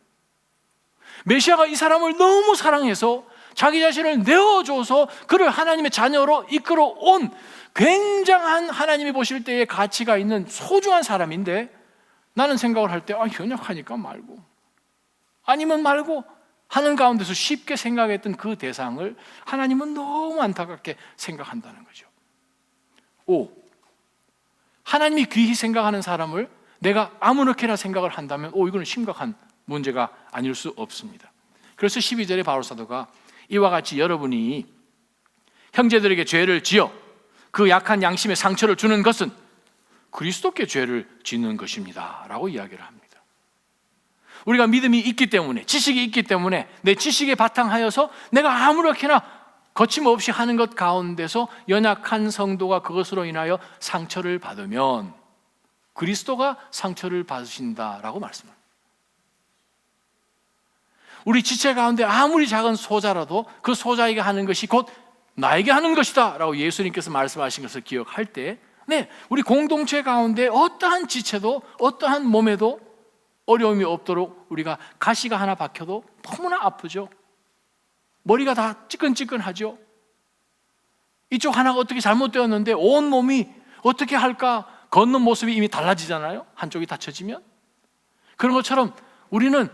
메시아가 이 사람을 너무 사랑해서 자기 자신을 내어줘서 그를 하나님의 자녀로 이끌어온 굉장한, 하나님이 보실 때에 가치가 있는 소중한 사람인데, 나는 생각을 할 때 연약하니까 말고, 아니면 말고 하는 가운데서 쉽게 생각했던 그 대상을 하나님은 너무 안타깝게 생각한다는 거죠. 5. 하나님이 귀히 생각하는 사람을 내가 아무렇게나 생각을 한다면 이거는 심각한 문제가 아닐 수 없습니다. 그래서 12절에 바울 사도가 이와 같이 여러분이 형제들에게 죄를 지어 그 약한 양심에 상처를 주는 것은 그리스도께 죄를 짓는 것입니다 라고 이야기를 합니다. 우리가 믿음이 있기 때문에, 지식이 있기 때문에 내 지식에 바탕하여서 내가 아무렇게나 거침없이 하는 것 가운데서 연약한 성도가 그것으로 인하여 상처를 받으면 그리스도가 상처를 받으신다라고 말씀합니다. 우리 지체 가운데 아무리 작은 소자라도 그 소자에게 하는 것이 곧 나에게 하는 것이다 라고 예수님께서 말씀하신 것을 기억할 때, 우리 공동체 가운데 어떠한 지체도 어떠한 몸에도 어려움이 없도록 우리가 가시가 하나 박혀도 너무나 아프죠. 머리가 다 찌끈찌끈하죠. 이쪽 하나가 어떻게 잘못되었는데 온 몸이 어떻게 할까, 걷는 모습이 이미 달라지잖아요. 한쪽이 다쳐지면. 그런 것처럼 우리는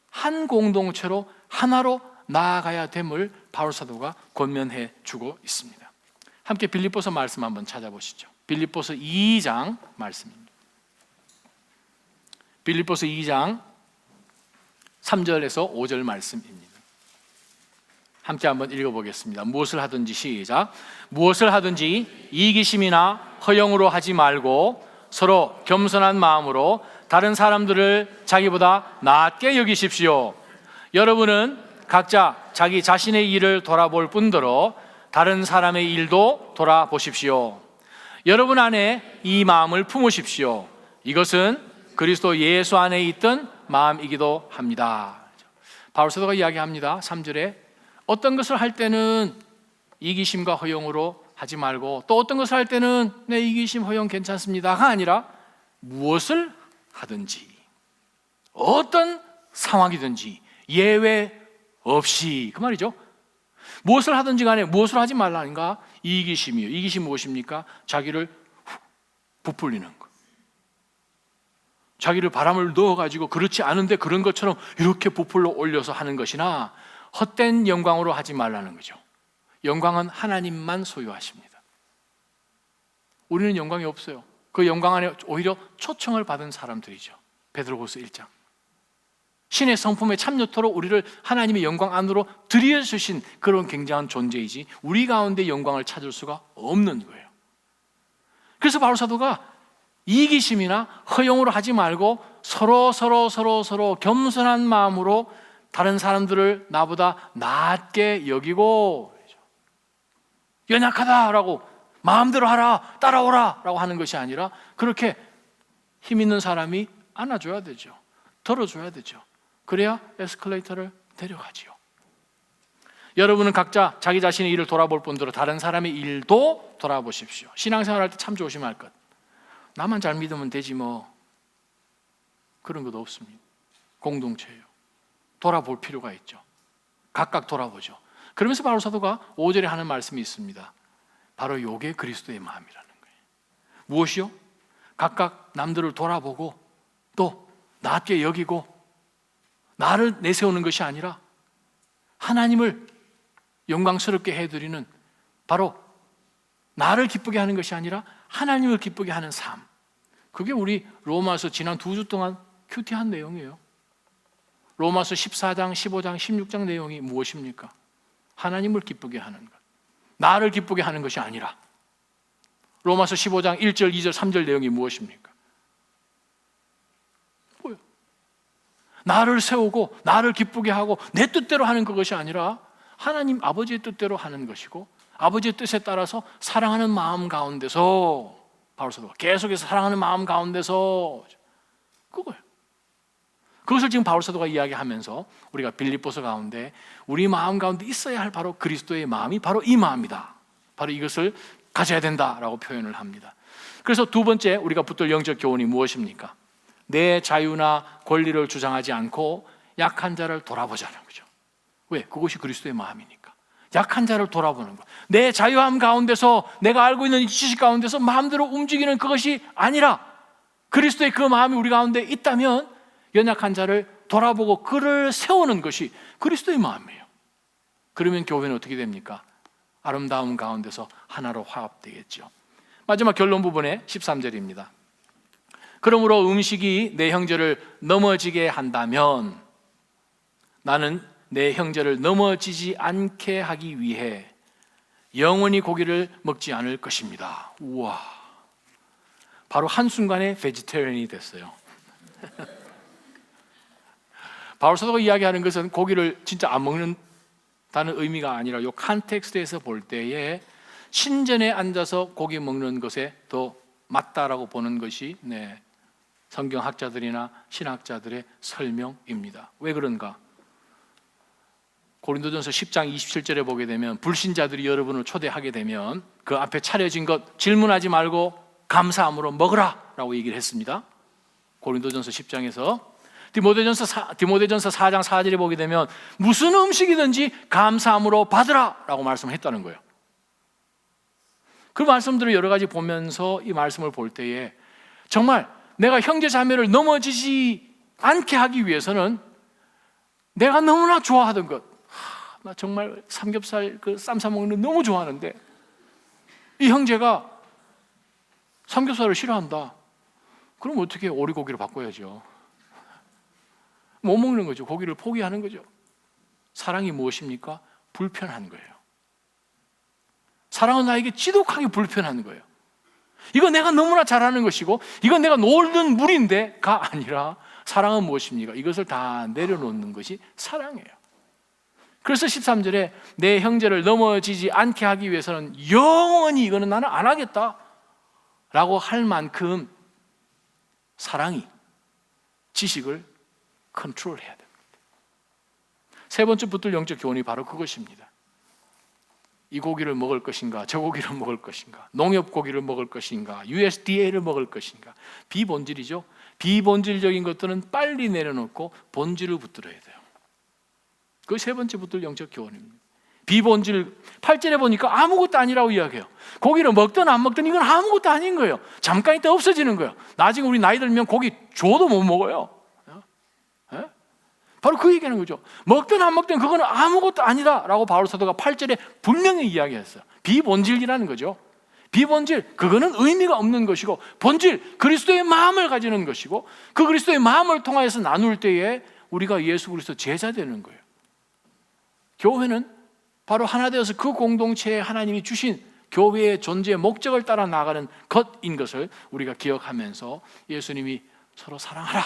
한 공동체로 하나로 나아가야 됨을 바울 사도가 권면해 주고 있습니다. 함께 빌립보서 말씀 한번 찾아보시죠. 빌립보서 2장 말씀입니다. 빌립보서 2장 3절에서 5절 말씀입니다. 함께 한번 읽어보겠습니다. 무엇을 하든지, 시작. 무엇을 하든지 이기심이나 허영으로 하지 말고 서로 겸손한 마음으로 다른 사람들을 자기보다 낮게 여기십시오. 여러분은 각자 자기 자신의 일을 돌아볼 뿐더러 다른 사람의 일도 돌아보십시오. 여러분 안에 이 마음을 품으십시오. 이것은 그리스도 예수 안에 있던 마음이기도 합니다. 바울 사도가 이야기합니다. 3절에 어떤 것을 할 때는 이기심과 허영으로 하지 말고, 또 어떤 것을 할 때는 내 이기심 허영 괜찮습니다가 아니라 무엇을 하든지, 어떤 상황이든지 예외 없이, 그 말이죠. 무엇을 하든지 간에 무엇을 하지 말라는가? 이기심이요. 이기심 무엇입니까? 자기를 부풀리는 것, 자기를 바람을 넣어가지고 그렇지 않은데 그런 것처럼 이렇게 부풀러 올려서 하는 것이나 헛된 영광으로 하지 말라는 거죠. 영광은 하나님만 소유하십니다. 우리는 영광이 없어요. 그 영광 안에 오히려 초청을 받은 사람들이죠. 베드로후서 1장. 신의 성품의 참여토록 우리를 하나님의 영광 안으로 들여주신 그런 굉장한 존재이지 우리 가운데 영광을 찾을 수가 없는 거예요. 그래서 바울 사도가 이기심이나 허용으로 하지 말고 서로 겸손한 마음으로 다른 사람들을 나보다 낮게 여기고 연약하다라고 마음대로 하라, 따라오라 라고 하는 것이 아니라 그렇게 힘 있는 사람이 안아줘야 되죠. 들어줘야 되죠. 그래야 에스컬레이터를 내려가지요. 여러분은 각자 자기 자신의 일을 돌아볼 뿐더러 다른 사람의 일도 돌아보십시오. 신앙생활할 때 참 조심할 것. 나만 잘 믿으면 되지 뭐. 그런 것도 없습니다. 공동체예요. 돌아볼 필요가 있죠. 각각 돌아보죠. 그러면서 바울 사도가 5절에 하는 말씀이 있습니다. 바로 요게 그리스도의 마음이라는 거예요. 무엇이요? 각각 남들을 돌아보고 또 낮게 여기고 나를 내세우는 것이 아니라 하나님을 영광스럽게 해드리는, 바로 나를 기쁘게 하는 것이 아니라 하나님을 기쁘게 하는 삶. 그게 우리 로마서 지난 2주 동안 큐티한 내용이에요. 로마서 14장, 15장, 16장 내용이 무엇입니까? 하나님을 기쁘게 하는 것, 나를 기쁘게 하는 것이 아니라. 로마서 15장 1절, 2절, 3절 내용이 무엇입니까? 뭐요? 나를 세우고 나를 기쁘게 하고 내 뜻대로 하는 그것이 아니라 하나님 아버지의 뜻대로 하는 것이고, 아버지의 뜻에 따라서 사랑하는 마음 가운데서, 바울 사도가 계속해서 사랑하는 마음 가운데서, 그거예요. 그것을 지금 바울 사도가 이야기하면서 우리가 빌립보서 가운데 우리 마음 가운데 있어야 할 바로 그리스도의 마음이 바로 이 마음이다, 바로 이것을 가져야 된다라고 표현을 합니다. 그래서 두 번째 우리가 붙들 영적 교훈이 무엇입니까? 내 자유나 권리를 주장하지 않고 약한 자를 돌아보자는 거죠. 왜? 그것이 그리스도의 마음이니까. 약한 자를 돌아보는 것. 내 자유함 가운데서, 내가 알고 있는 이 지식 가운데서 마음대로 움직이는 그것이 아니라 그리스도의 그 마음이 우리 가운데 있다면 연약한 자를 돌아보고 그를 세우는 것이 그리스도의 마음이에요. 그러면 교회는 어떻게 됩니까? 아름다움 가운데서 하나로 화합되겠죠. 마지막 결론 부분에 13절입니다. 그러므로 음식이 내 형제를 넘어지게 한다면 나는 내 형제를 넘어지지 않게 하기 위해 영원히 고기를 먹지 않을 것입니다. 우와, 바로 한순간에 베지테리언이 됐어요. 바울 사도가 이야기하는 것은 고기를 진짜 안 먹는다는 의미가 아니라 이 컨텍스트에서 볼 때에 신전에 앉아서 고기 먹는 것에 더 맞다라고 보는 것이 성경학자들이나 신학자들의 설명입니다. 왜 그런가? 고린도전서 10장 27절에 보게 되면 불신자들이 여러분을 초대하게 되면 그 앞에 차려진 것 질문하지 말고 감사함으로 먹으라 라고 얘기를 했습니다. 고린도전서 10장에서 디모데전서 4장 4절에 보게 되면 무슨 음식이든지 감사함으로 받으라 라고 말씀했다는 거예요. 그 말씀들을 여러 가지 보면서 이 말씀을 볼 때에 정말 내가 형제 자매를 넘어지지 않게 하기 위해서는 내가 너무나 좋아하던 것, 나 정말 삼겹살 쌈 싸 먹는 거 너무 좋아하는데 이 형제가 삼겹살을 싫어한다. 그럼 어떻게 오리고기로 바꿔야죠. 못 먹는 거죠. 고기를 포기하는 거죠. 사랑이 무엇입니까? 불편한 거예요. 사랑은 나에게 지독하게 불편한 거예요. 이거 내가 너무나 잘하는 것이고 이건 내가 놀던 물인데가 아니라 사랑은 무엇입니까? 이것을 다 내려놓는 것이 사랑이에요. 그래서 13절에 내 형제를 넘어지지 않게 하기 위해서는 영원히 이거는 나는 안 하겠다 라고 할 만큼 사랑이 지식을 컨트롤해야 됩니다. 세 번째 붙들 영적 교훈이 바로 그것입니다. 이 고기를 먹을 것인가, 저 고기를 먹을 것인가, 농협 고기를 먹을 것인가, USDA를 먹을 것인가. 비본질이죠. 비본질적인 것들은 빨리 내려놓고 본질을 붙들어야 돼요. 그 세 번째 붙들 영적 교훈입니다. 비본질, 8절에 보니까 아무것도 아니라고 이야기해요. 고기를 먹든 안 먹든 이건 아무것도 아닌 거예요. 잠깐 있다 없어지는 거예요. 나중에 우리 나이 들면 고기 줘도 못 먹어요. 바로 그 얘기하는 거죠. 먹든 안 먹든 그거는 아무것도 아니다 라고 바울 사도가 8절에 분명히 이야기했어요. 비본질이라는 거죠. 비본질, 그거는 의미가 없는 것이고, 본질, 그리스도의 마음을 가지는 것이고, 그 그리스도의 마음을 통하여서 나눌 때에 우리가 예수 그리스도 제자 되는 거예요. 교회는 바로 하나 되어서 그 공동체에 하나님이 주신 교회의 존재의 목적을 따라 나가는 것인 것을 우리가 기억하면서 예수님이 서로 사랑하라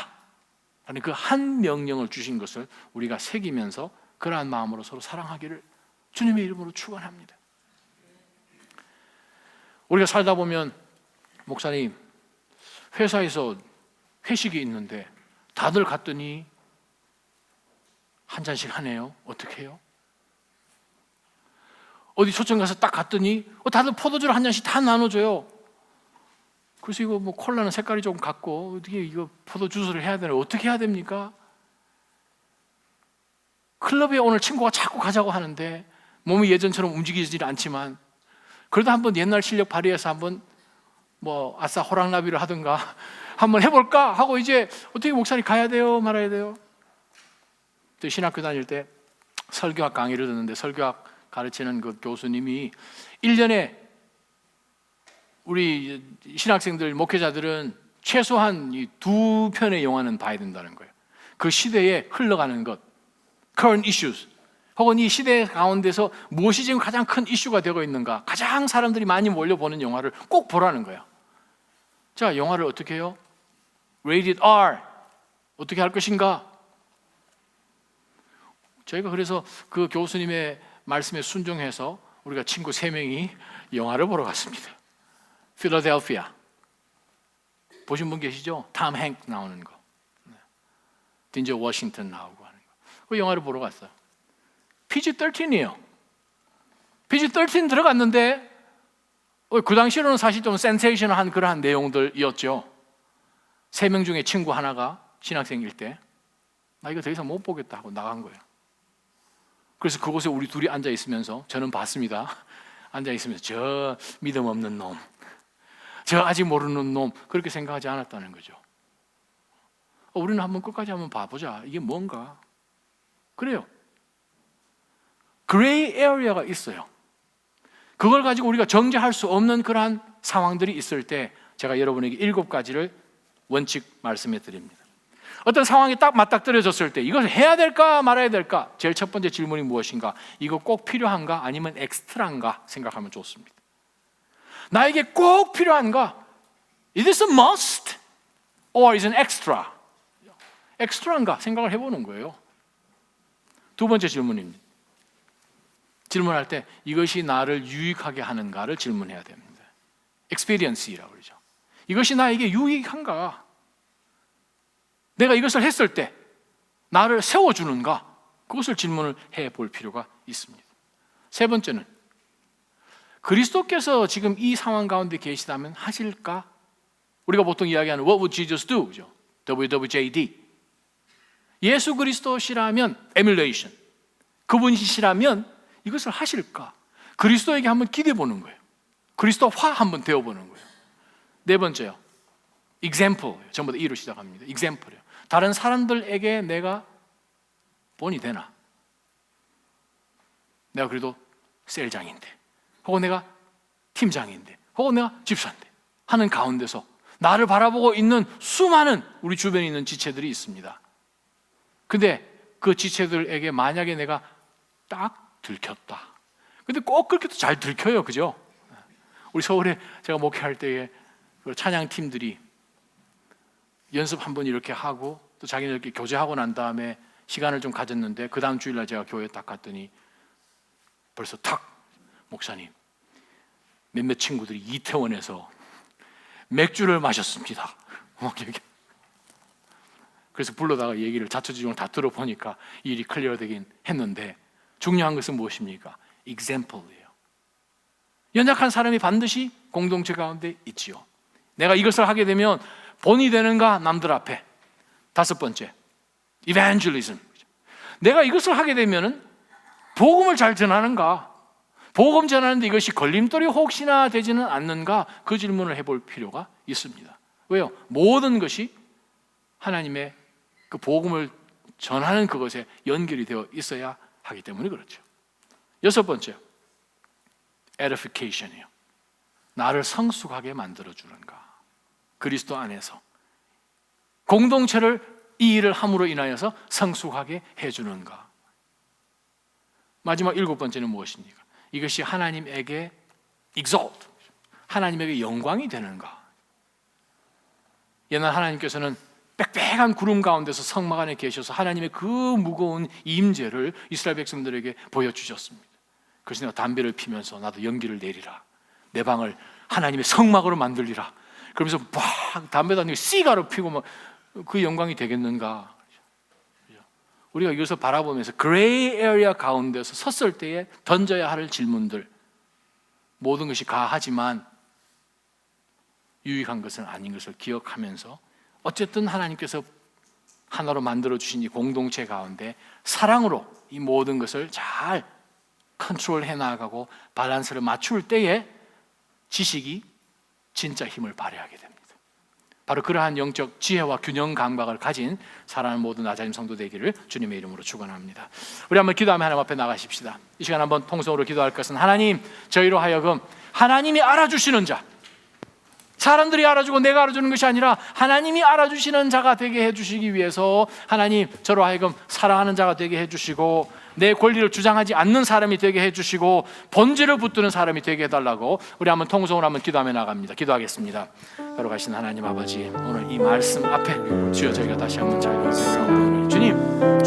라는 그 한 명령을 주신 것을 우리가 새기면서 그러한 마음으로 서로 사랑하기를 주님의 이름으로 축원합니다. 우리가 살다 보면 목사님 회사에서 회식이 있는데 다들 갔더니 한 잔씩 하네요. 어떻게 해요? 어디 초청 가서 딱 갔더니 다들 포도주를 한 잔씩 다 나눠줘요. 그래서 이거 뭐 콜라는 색깔이 조금 같고 어떻게 이거 포도 주스를 해야 되나 어떻게 해야 됩니까? 클럽에 오늘 친구가 자꾸 가자고 하는데 몸이 예전처럼 움직이질 않지만 그래도 한번 옛날 실력 발휘해서 한번 뭐 아싸 호랑나비를 하든가 한번 해볼까 하고 이제 어떻게 목사님 가야 돼요? 말아야 돼요? 또 신학교 다닐 때 설교학 강의를 듣는데 설교학 가르치는 그 교수님이 1년에 우리 신학생들 목회자들은 최소한 이 2편의 영화는 봐야 된다는 거예요. 그 시대에 흘러가는 것, current issues 혹은 이 시대 가운데서 무엇이 지금 가장 큰 이슈가 되고 있는가, 가장 사람들이 많이 몰려보는 영화를 꼭 보라는 거예요. 자, 영화를 어떻게 해요? Rated R 어떻게 할 것인가? 저희가 그래서 그 교수님의 말씀에 순종해서 우리가 친구 3명이 영화를 보러 갔습니다. 필라델피아 보신 분 계시죠? 탐 행크 나오는 거, 딘저 워싱턴 나오고 하는 거. 그 영화를 보러 갔어요. PG-13이에요. PG-13 들어갔는데 그 당시로는 사실 좀 센세이션한 그러한 내용들이었죠. 3명 중에 친구 하나가 신학생일 때 나 이거 더 이상 못 보겠다 하고 나간 거예요. 그래서 그곳에 우리 둘이 앉아 있으면서 저는 봤습니다. 앉아 있으면서 저 믿음 없는 놈, 저 아직 모르는 놈 그렇게 생각하지 않았다는 거죠. 우리는 한번 끝까지 한번 봐보자. 이게 뭔가 그래요. 그레이 에리어가 있어요. 그걸 가지고 우리가 정죄할 수 없는 그러한 상황들이 있을 때 제가 여러분에게 7가지를 원칙 말씀해 드립니다. 어떤 상황이 딱 맞닥뜨려졌을 때 이것을 해야 될까 말아야 될까? 제일 첫 번째 질문이 무엇인가? 이거 꼭 필요한가? 아니면 엑스트라인가? 생각하면 좋습니다. 나에게 꼭 필요한가? Is this a must? Or is it an extra? 엑스트라인가? 생각을 해보는 거예요. 두 번째 질문입니다. 질문할 때 이것이 나를 유익하게 하는가를 질문해야 됩니다. experience라고 그러죠. 이것이 나에게 유익한가? 내가 이것을 했을 때 나를 세워주는가? 그것을 질문을 해볼 필요가 있습니다. 세 번째는 그리스도께서 지금 이 상황 가운데 계시다면 하실까? 우리가 보통 이야기하는 What would Jesus do? 그죠? WWJD. 예수 그리스도시라면 emulation. 그분이시라면 이것을 하실까? 그리스도에게 한번 기대해 보는 거예요. 그리스도화 한번 되어 보는 거예요. 네 번째요. example. 전부 다 E로 시작합니다. example이요. 다른 사람들에게 내가 본이 되나? 내가 그래도 셀장인데, 혹은 내가 팀장인데, 혹은 내가 집사인데 하는 가운데서 나를 바라보고 있는 수많은 우리 주변에 있는 지체들이 있습니다. 근데 그 지체들에게 만약에 내가 딱 들켰다. 근데 꼭 그렇게도 잘 들켜요. 그죠? 우리 서울에 제가 목회할 때에 찬양팀들이 연습 한번 이렇게 하고 또 자기네들끼리 교제하고 난 다음에 시간을 좀 가졌는데 그 다음 주일날 제가 교회에 딱 갔더니 벌써 탁 목사님 몇몇 친구들이 이태원에서 맥주를 마셨습니다. 그래서 불러다가 얘기를 자초지종을 다 들어보니까 일이 클리어되긴 했는데 중요한 것은 무엇입니까? example이에요. 연약한 사람이 반드시 공동체 가운데 있지요. 내가 이것을 하게 되면 본이 되는가? 남들 앞에. 다섯 번째, evangelism. 내가 이것을 하게 되면 복음을 잘 전하는가? 복음 전하는데 이것이 걸림돌이 혹시나 되지는 않는가? 그 질문을 해볼 필요가 있습니다. 왜요? 모든 것이 하나님의 그 복음을 전하는 그것에 연결이 되어 있어야 하기 때문에 그렇죠. 여섯 번째, edification이에요. 나를 성숙하게 만들어주는가? 그리스도 안에서 공동체를 이 일을 함으로 인하여서 성숙하게 해주는가? 마지막 7번째는 무엇입니까? 이것이 하나님에게 exalt, 하나님에게 영광이 되는가? 옛날 하나님께서는 빽빽한 구름 가운데서 성막 안에 계셔서 하나님의 그 무거운 임재를 이스라엘 백성들에게 보여주셨습니다. 그래서 내가 담배를 피면서 나도 연기를 내리라, 내 방을 하나님의 성막으로 만들리라, 그러면서 막 담배도 아니고 시가로 피고 막 그 영광이 되겠는가? 우리가 이것을 바라보면서 그레이 에리아 가운데서 섰을 때에 던져야 할 질문들, 모든 것이 가하지만 유익한 것은 아닌 것을 기억하면서 어쨌든 하나님께서 하나로 만들어주신 이 공동체 가운데 사랑으로 이 모든 것을 잘 컨트롤해 나가고 밸런스를 맞출 때에 지식이 진짜 힘을 발휘하게 됩니다. 바로 그러한 영적 지혜와 균형 감각을 가진 사랑하는 모든 나자님 성도 되기를 주님의 이름으로 축원합니다. 우리 한번 기도하며 하나님 앞에 나가십시다. 이 시간 한번 통성으로 기도할 것은, 하나님, 저희로 하여금 하나님이 알아주시는 자, 사람들이 알아주고 내가 알아주는 것이 아니라 하나님이 알아주시는 자가 되게 해주시기 위해서 하나님, 저로 하여금 사랑하는 자가 되게 해주시고 내 권리를 주장하지 않는 사람이 되게 해주시고 본질을 붙드는 사람이 되게 해달라고 우리 한번 통성으로 한번 기도하며 나갑니다. 기도하겠습니다. 걸어가신 하나님 아버지, 오늘 이 말씀 앞에 주여 저희가 다시 한번 자유로운 생각으로 주님